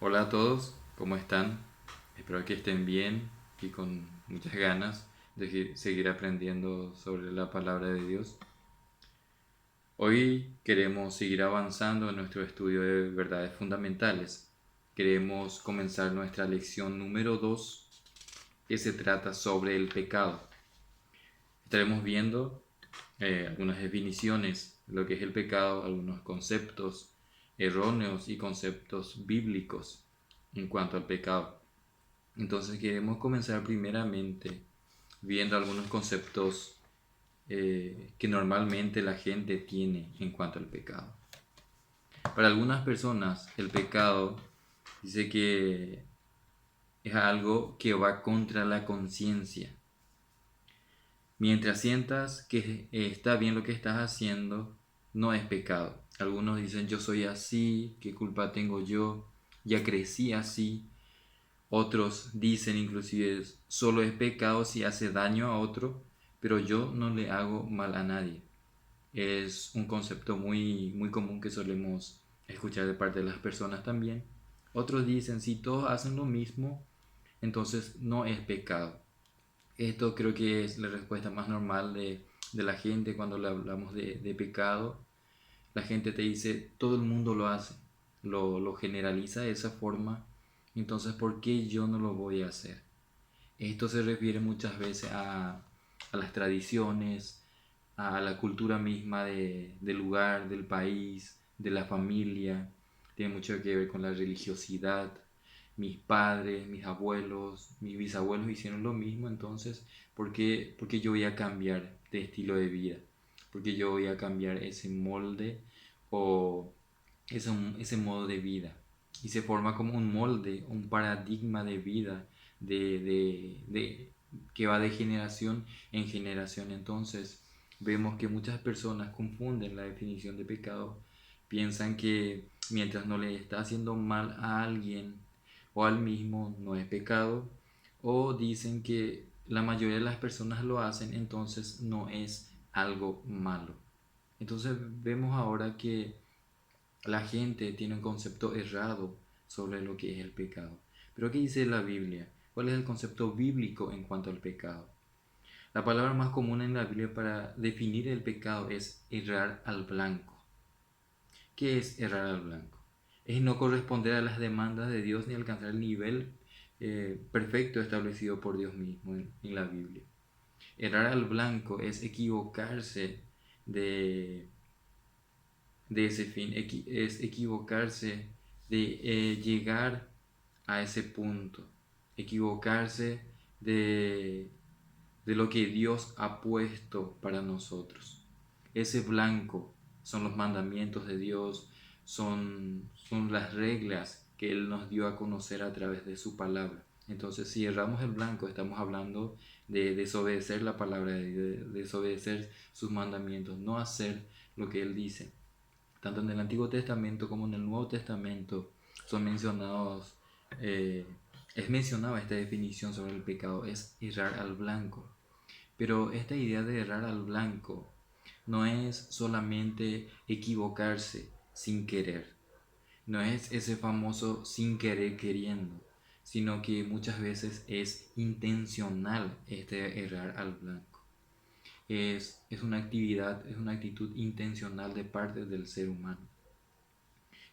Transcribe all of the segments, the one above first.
Hola a todos, ¿cómo están? Espero que estén bien y con muchas ganas de seguir aprendiendo sobre la palabra de Dios. Hoy queremos seguir avanzando en nuestro estudio de verdades fundamentales. Queremos comenzar nuestra lección número 2, que se trata sobre el pecado. Estaremos viendo algunas definiciones de lo que es el pecado, algunos conceptos erróneos y conceptos bíblicos en cuanto al pecado. Entonces queremos comenzar primeramente viendo algunos conceptos que normalmente la gente tiene en cuanto al pecado. Para algunas personas el pecado dice que es algo que va contra la conciencia. Mientras sientas que está bien lo que estás haciendo, no es pecado. Algunos dicen yo soy así, ¿qué culpa tengo yo? Ya crecí así. Otros dicen inclusive solo es pecado si hace daño a otro, pero yo no le hago mal a nadie. Es un concepto muy común que solemos escuchar de parte de las personas también. Otros dicen si todos hacen lo mismo, entonces no es pecado. Esto creo que es la respuesta más normal de la gente cuando le hablamos de pecado. La gente te dice, todo el mundo lo hace, lo generaliza de esa forma, entonces ¿por qué yo no lo voy a hacer? Esto se refiere muchas veces a las tradiciones, a la cultura misma del lugar, del país, de la familia. Tiene mucho que ver con la religiosidad. Mis padres, mis abuelos, mis bisabuelos hicieron lo mismo, entonces, ¿por qué yo voy a cambiar de estilo de vida? ¿Por qué yo voy a cambiar ese molde o ese modo de vida? Y se forma como un molde, un paradigma de vida que va de generación en generación. Entonces vemos que muchas personas confunden la definición de pecado, piensan que mientras no le está haciendo mal a alguien o al mismo no es pecado, o dicen que la mayoría de las personas lo hacen, entonces no es algo malo. Entonces vemos ahora que la gente tiene un concepto errado sobre lo que es el pecado. Pero ¿qué dice la Biblia? ¿Cuál es el concepto bíblico en cuanto al pecado? La palabra más común en la Biblia para definir el pecado es errar al blanco. ¿Qué es errar al blanco? Es no corresponder a las demandas de Dios ni alcanzar el nivel perfecto establecido por Dios mismo en la Biblia. Errar al blanco es equivocarse de, de ese fin, es equivocarse de llegar a ese punto, equivocarse de, de lo que Dios ha puesto para nosotros. Ese blanco son los mandamientos de Dios, son las reglas que Él nos dio a conocer a través de su palabra. Entonces, si erramos el blanco, estamos hablando de desobedecer la palabra de Dios, de desobedecer sus mandamientos, no hacer lo que Él dice. Tanto en el Antiguo Testamento como en el Nuevo Testamento son mencionados, eh, es mencionada esta definición sobre el pecado, es errar al blanco. Pero esta idea de errar al blanco no es solamente equivocarse sin querer, no es ese famoso sin querer queriendo, sino que muchas veces es intencional este errar al blanco. Es una actividad, es una actitud intencional de parte del ser humano.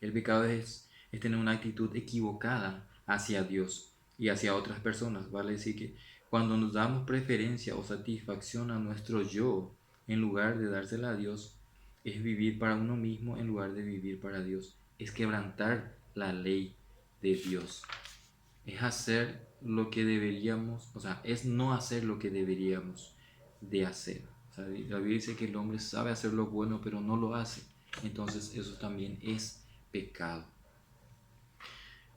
El pecado es tener una actitud equivocada hacia Dios y hacia otras personas. Vale decir que cuando nos damos preferencia o satisfacción a nuestro yo en lugar de dársela a Dios, es vivir para uno mismo en lugar de vivir para Dios. Es quebrantar la ley de Dios. Es hacer lo que deberíamos, o sea, es no hacer lo que deberíamos de hacer. O sea, la Biblia dice que el hombre sabe hacer lo bueno, pero no lo hace. Entonces eso también es pecado.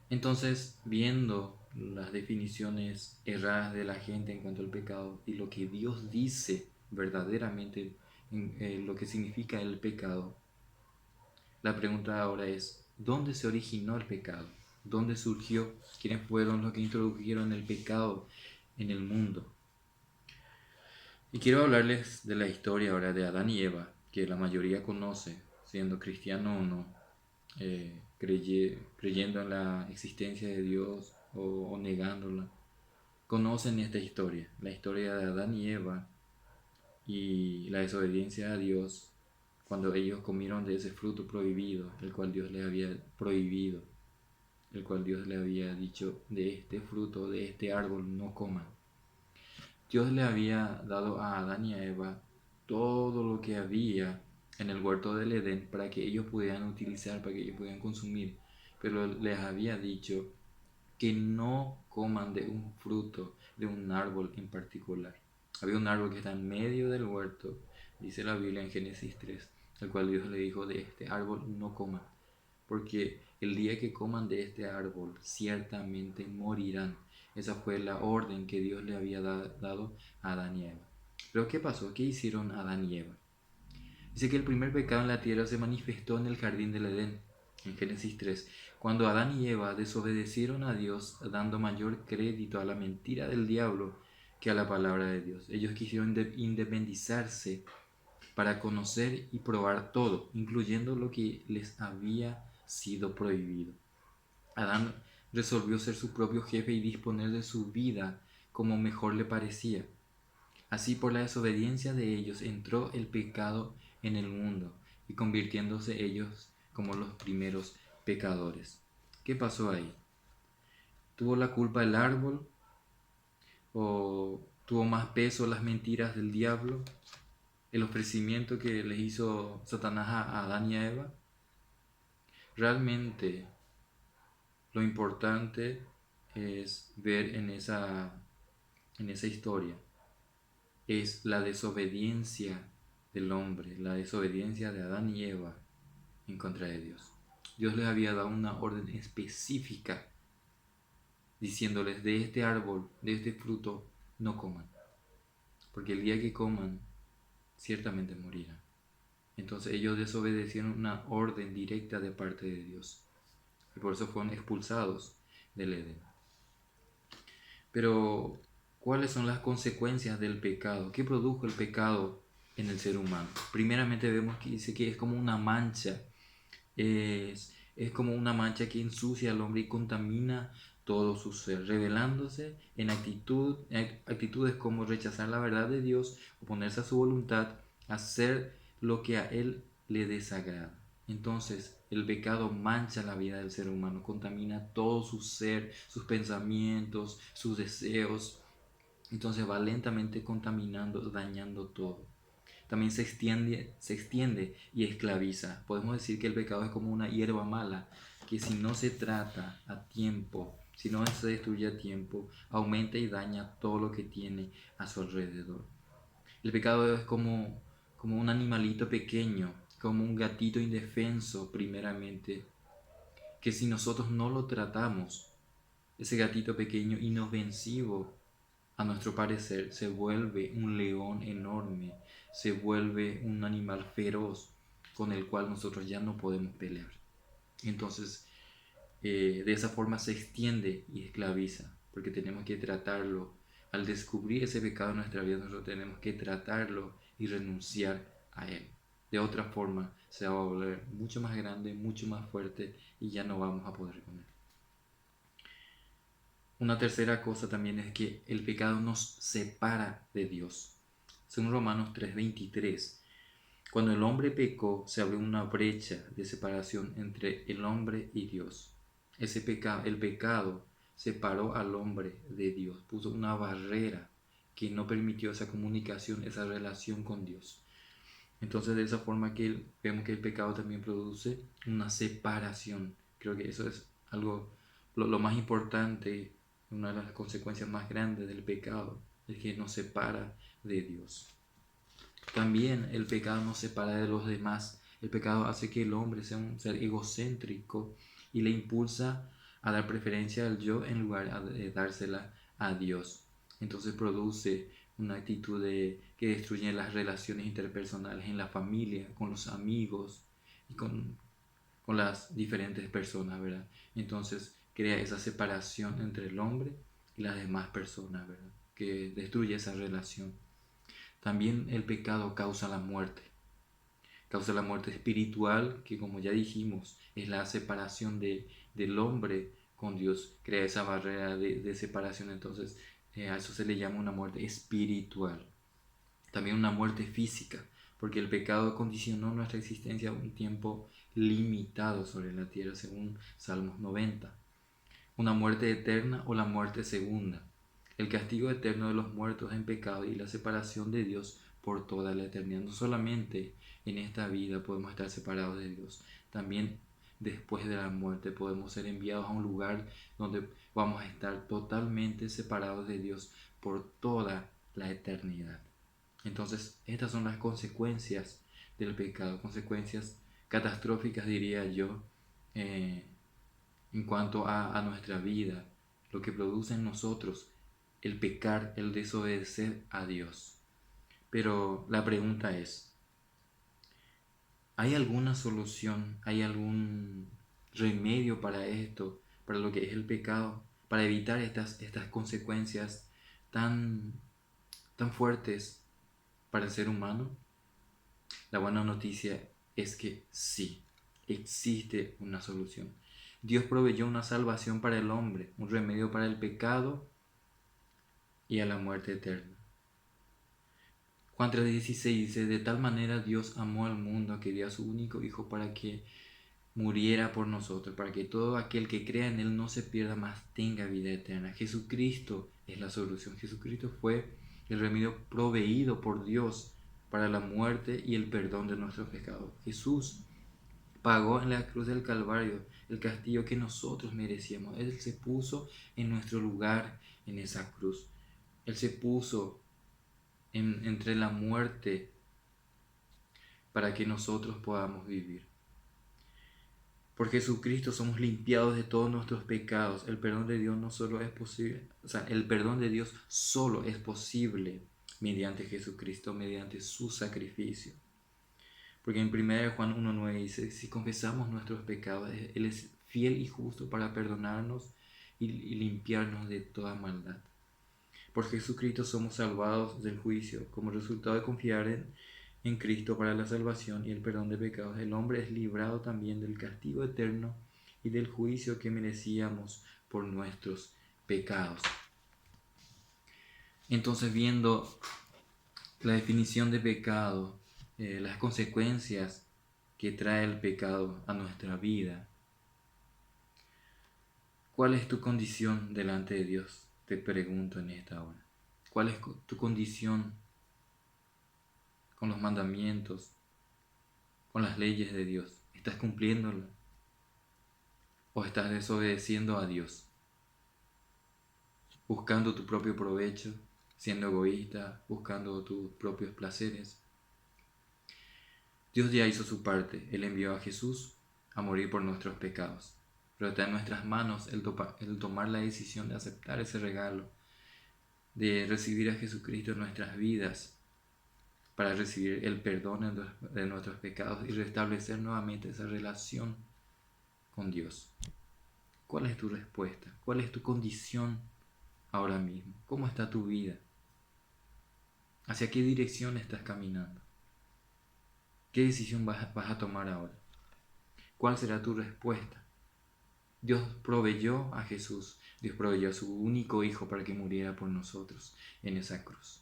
Entonces, viendo las definiciones erradas de la gente en cuanto al pecado y lo que Dios dice verdaderamente en lo que significa el pecado, la pregunta ahora es, ¿dónde se originó el pecado? ¿Dónde surgió? ¿Quiénes fueron los que introdujeron el pecado en el mundo? Y quiero hablarles de la historia ahora de Adán y Eva, que la mayoría conoce, siendo cristiano o no. creyendo en la existencia de Dios o negándola, conocen esta historia, la historia de Adán y Eva y la desobediencia a Dios cuando ellos comieron de ese fruto prohibido, el cual Dios les había prohibido, el cual Dios les había dicho: de este fruto, de este árbol no coman. Dios le había dado a Adán y a Eva todo lo que había en el huerto del Edén para que ellos pudieran utilizar, para que ellos pudieran consumir, pero les había dicho que no coman de un fruto de un árbol en particular. Había un árbol que está en medio del huerto, dice la Biblia en Génesis 3, el cual Dios le dijo: de este árbol no coman, porque el día que coman de este árbol ciertamente morirán. Esa fue la orden que Dios le había dado a Adán y Eva. Pero ¿qué pasó? ¿Qué hicieron Adán y Eva? Dice que el primer pecado en la tierra se manifestó en el jardín del Edén, en Génesis 3, cuando Adán y Eva desobedecieron a Dios, dando mayor crédito a la mentira del diablo que a la palabra de Dios. Ellos quisieron independizarse para conocer y probar todo, incluyendo lo que les había sido prohibido. Adán resolvió ser su propio jefe y disponer de su vida como mejor le parecía. Así, por la desobediencia de ellos entró el pecado en el mundo y convirtiéndose ellos como los primeros pecadores. ¿Qué pasó ahí? ¿Tuvo la culpa el árbol? ¿O tuvo más peso las mentiras del diablo? ¿El ofrecimiento que les hizo Satanás a Adán y a Eva? Realmente lo importante es ver en esa historia es la desobediencia del hombre, la desobediencia de Adán y Eva en contra de Dios. Dios les había dado una orden específica diciéndoles: de este árbol, de este fruto, no coman, porque el día que coman, ciertamente morirán. Entonces ellos desobedecieron una orden directa de parte de Dios y por eso fueron expulsados del Edén. Pero, ¿cuáles son las consecuencias del pecado? ¿Qué produjo el pecado en el ser humano? Primeramente vemos que dice que es como una mancha, es como una mancha que ensucia al hombre y contamina todo su ser, revelándose en actitudes como rechazar la verdad de Dios, oponerse a su voluntad, hacer lo que a Él le desagrada. Entonces, el pecado mancha la vida del ser humano, contamina todo su ser, sus pensamientos, sus deseos. Entonces va lentamente contaminando, dañando todo. También se extiende y esclaviza. Podemos decir que el pecado es como una hierba mala, que si no se trata a tiempo, si no se destruye a tiempo, aumenta y daña todo lo que tiene a su alrededor. El pecado es como un animalito pequeño, como un gatito indefenso primeramente, que si nosotros no lo tratamos, ese gatito pequeño inofensivo, a nuestro parecer, se vuelve un león enorme, se vuelve un animal feroz con el cual nosotros ya no podemos pelear. Entonces, de esa forma se extiende y esclaviza, porque tenemos que tratarlo. Al descubrir ese pecado en nuestra vida, nosotros tenemos que tratarlo y renunciar a él. De otra forma, se va a volver mucho más grande, mucho más fuerte y ya no vamos a poder con él. Una tercera cosa también es que el pecado nos separa de Dios. Según Romanos 3:23, cuando el hombre pecó, se abrió una brecha de separación entre el hombre y Dios. El pecado separó al hombre de Dios, puso una barrera que no permitió esa comunicación, esa relación con Dios. Entonces, de esa forma que vemos que el pecado también produce una separación. Creo que eso es algo, lo más importante, una de las consecuencias más grandes del pecado, es que nos separa de Dios. También el pecado nos separa de los demás. El pecado hace que el hombre sea un ser egocéntrico y le impulsa a dar preferencia al yo en lugar de dársela a Dios. Entonces produce una actitud que destruye las relaciones interpersonales en la familia, con los amigos y con las diferentes personas, ¿verdad? Entonces crea esa separación entre el hombre y las demás personas, ¿verdad? Que destruye esa relación. También el pecado causa la muerte. Causa la muerte espiritual, que como ya dijimos, es la separación del hombre con Dios. Crea esa barrera de separación, entonces a eso se le llama una muerte espiritual. También una muerte física, porque el pecado condicionó nuestra existencia a un tiempo limitado sobre la tierra, según Salmos 90. Una muerte eterna o la muerte segunda. El castigo eterno de los muertos en pecado y la separación de Dios por toda la eternidad. No solamente en esta vida podemos estar separados de Dios, también después de la muerte podemos ser enviados a un lugar donde vamos a estar totalmente separados de Dios por toda la eternidad. Entonces, estas son las consecuencias del pecado, consecuencias catastróficas, diría yo, en cuanto a nuestra vida, lo que produce en nosotros el pecar, el desobedecer a Dios. Pero la pregunta es, ¿hay alguna solución, hay algún remedio para esto, para lo que es el pecado, para evitar estas consecuencias tan, tan fuertes para el ser humano? La buena noticia es que sí, existe una solución. Dios proveyó una salvación para el hombre, un remedio para el pecado y a la muerte eterna. Juan 3:16 dice, de tal manera Dios amó al mundo que dio a su único Hijo para que muriera por nosotros, para que todo aquel que crea en Él no se pierda, más tenga vida eterna. Jesucristo es la solución. Jesucristo fue el remedio proveído por Dios para la muerte y el perdón de nuestros pecados. Jesús pagó en la cruz del Calvario el castigo que nosotros merecíamos. Él se puso en nuestro lugar en esa cruz. Él se puso entre la muerte para que nosotros podamos vivir. Por Jesucristo somos limpiados de todos nuestros pecados. El perdón de Dios no solo es posible, el perdón de Dios solo es posible mediante Jesucristo, mediante su sacrificio. Porque en 1 Juan 1:9 dice, si confesamos nuestros pecados, Él es fiel y justo para perdonarnos y limpiarnos de toda maldad. Por Jesucristo somos salvados del juicio. Como resultado de confiar en Cristo para la salvación y el perdón de pecados, el hombre es librado también del castigo eterno y del juicio que merecíamos por nuestros pecados. Entonces, viendo la definición de pecado, las consecuencias que trae el pecado a nuestra vida, ¿cuál es tu condición delante de Dios? Te pregunto en esta hora. ¿Cuál es tu condición con los mandamientos, con las leyes de Dios? ¿Estás cumpliéndolas o estás desobedeciendo a Dios? Buscando tu propio provecho, siendo egoísta, buscando tus propios placeres. Dios ya hizo su parte. Él envió a Jesús a morir por nuestros pecados. Pero está en nuestras manos el tomar la decisión de aceptar ese regalo, de recibir a Jesucristo en nuestras vidas, para recibir el perdón de nuestros pecados y restablecer nuevamente esa relación con Dios. ¿Cuál es tu respuesta? ¿Cuál es tu condición ahora mismo? ¿Cómo está tu vida? ¿Hacia qué dirección estás caminando? ¿Qué decisión vas a tomar ahora? ¿Cuál será tu respuesta? Dios proveyó a Jesús, Dios proveyó a su único Hijo para que muriera por nosotros en esa cruz.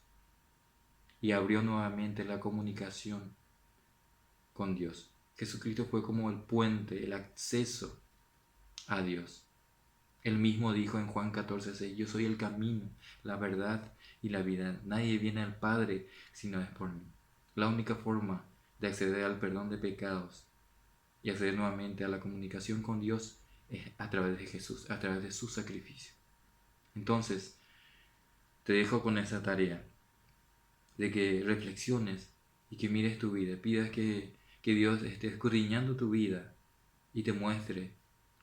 Y abrió nuevamente la comunicación con Dios. Jesucristo fue como el puente, el acceso a Dios. Él mismo dijo en Juan 14:6, yo soy el camino, la verdad y la vida. Nadie viene al Padre si no es por mí. La única forma de acceder al perdón de pecados y acceder nuevamente a la comunicación con Dios es a través de Jesús, a través de su sacrificio. Entonces, te dejo con esa tarea de que reflexiones y que mires tu vida, pidas que Dios esté escudriñando tu vida y te muestre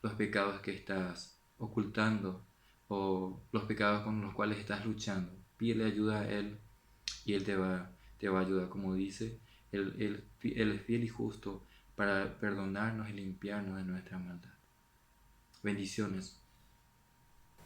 los pecados que estás ocultando o los pecados con los cuales estás luchando. Pídele ayuda a Él y Él te va a ayudar, como dice, Él es fiel y justo para perdonarnos y limpiarnos de nuestra maldad. Bendiciones.